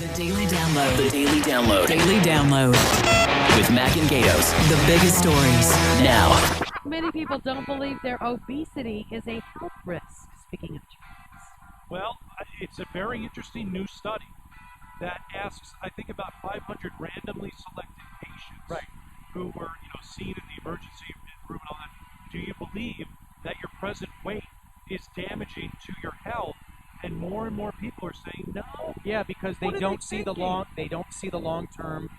The Daily Download. The Daily Download. Daily Download. With Mac and Gaydos. The biggest stories now. Many people don't believe their obesity is a health risk. Speaking of children. Well, it's a very interesting new study that asks, I think, about 500 randomly selected patients who were, seen in the emergency room and all that. Do you believe that your present weight is damaging to your health? And more people are saying no. Yeah, because they don't see the long-term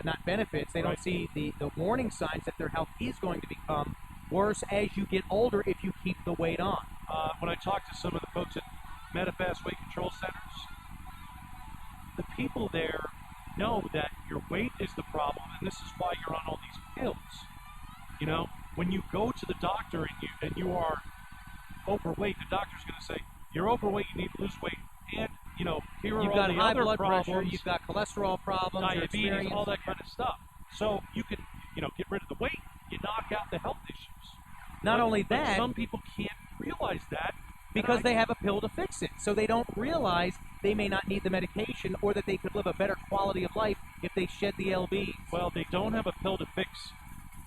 not benefits. They don't see the warning signs that their health is going to become worse as you get older if you keep the weight on. When I talk to some of the folks at Medifast Weight Control Centers, the people there know that your weight is the problem, and this is why you're on all these pills. When you go to the doctor and you are overweight, the doctor's going to say, you're overweight, you need to lose weight, and, here are you've all got the high other blood problems, pressure, you've got cholesterol problems, diabetes, all that kind of stuff. So you can, get rid of the weight, you knock out the health issues. Not only that, some people can't realize that. Because they have a pill to fix it. So they don't realize they may not need the medication or that they could live a better quality of life if they shed the LBs. Well, they don't have a pill to fix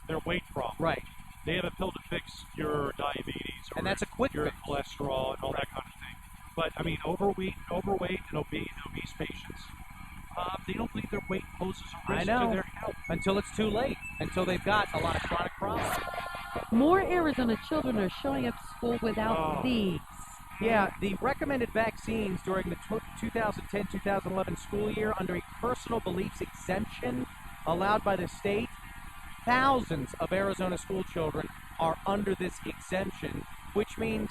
their weight problem. Right. They have a pill to fix your diabetes or and that's a quick your fix. cholesterol and all that kind of thing. But, overweight and obese patients, they don't believe their weight poses a risk to their health. Until it's too late. Until they've got a lot of chronic problems. More Arizona children are showing up to school without these. Yeah, the recommended vaccines during the 2010-2011 school year under a personal beliefs exemption allowed by the state, thousands of Arizona school children are under this exemption, which means,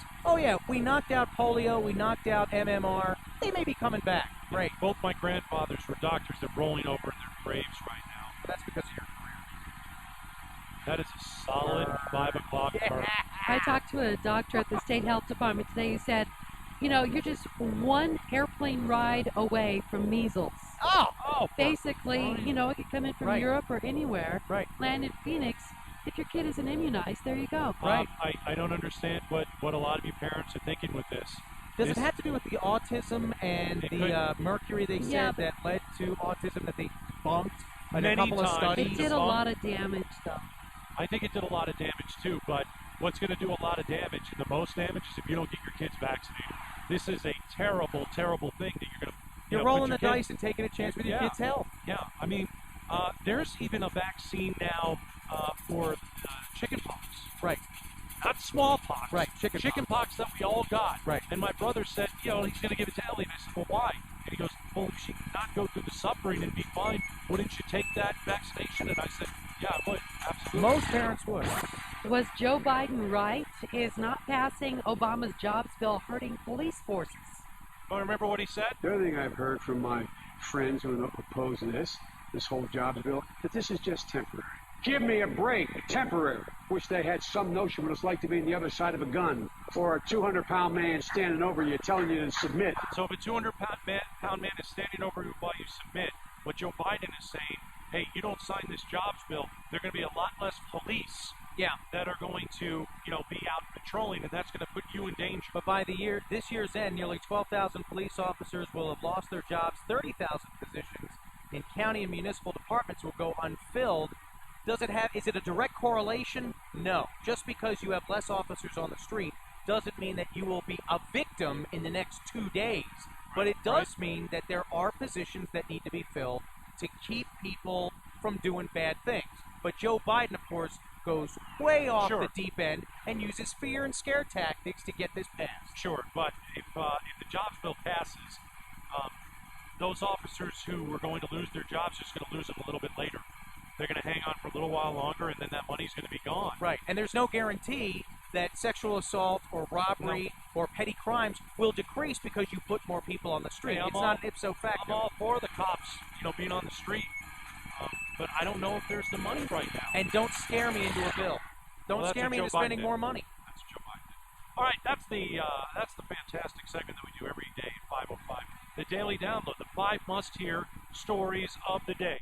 we knocked out polio, we knocked out MMR, they may be coming back. Great. Both my grandfathers were doctors. They're rolling over in their graves right now. That's because of your career. That is a solid 5 o'clock turn. I talked to a doctor at the state health department today who said, you're just one airplane ride away from measles. Basically, it could come in from Europe or anywhere, land in Phoenix. If your kid isn't immunized, there you go. I don't understand what a lot of you parents are thinking with this. Does it have to do with the autism and the mercury they said that led to autism that they debunked in a couple of studies? It did a lot of damage, though. I think it did a lot of damage, too, but what's going to do a lot of damage, and the most damage, is if you don't get your kids vaccinated. This is a terrible, terrible thing that you're going to You're rolling the dice and taking a chance with your kids' health. Yeah, there's even a vaccine now for chickenpox. Right. Not smallpox. Right, chickenpox that we all got. Right. And my brother said, he's going to give it to Ellie. And I said, well, why? And he goes, well, if she could not go through the suffering and be fine, wouldn't you take that vaccination? And I said, yeah, I would. Absolutely. Most parents would. Was Joe Biden right? Is not passing Obama's jobs bill hurting police forces? Want to remember what he said? The other thing I've heard from my friends who oppose this whole jobs bill, that this is just temporary. Give me a break. Temporary. Wish they had some notion what it's like to be on the other side of a gun, or a 200-pound man standing over you telling you to submit. So if a 200-pound man is standing over you while you submit, what Joe Biden is saying, hey, you don't sign this jobs bill, there are going to be a lot less police that are going to, be out patrolling, and that's going to put you in danger. But by this year's end, nearly 12,000 police officers will have lost their jobs. 30,000 positions in county and municipal departments will go unfilled. Is it a direct correlation? No. Just because you have less officers on the street doesn't mean that you will be a victim in the next 2 days. But it does mean that there are positions that need to be filled to keep people from doing bad things. But Joe Biden, of course, goes way off the deep end and uses fear and scare tactics to get this passed. Sure, but if the jobs bill passes, those officers who were going to lose their jobs are just going to lose them a little bit later. They're going to hang on for a little while longer, and then that money's going to be gone. Right, and there's no guarantee that sexual assault or robbery or petty crimes will decrease because you put more people on the street. Hey, it's not an ipso facto. I'm all for the cops, being on the street, but I don't know if there's the money right now. And don't scare me into a bill. Don't scare me into spending more money. That's Joe Biden. All right, that's the fantastic segment that we do every day at 5:05. The Daily Download, the 5 must-hear stories of the day.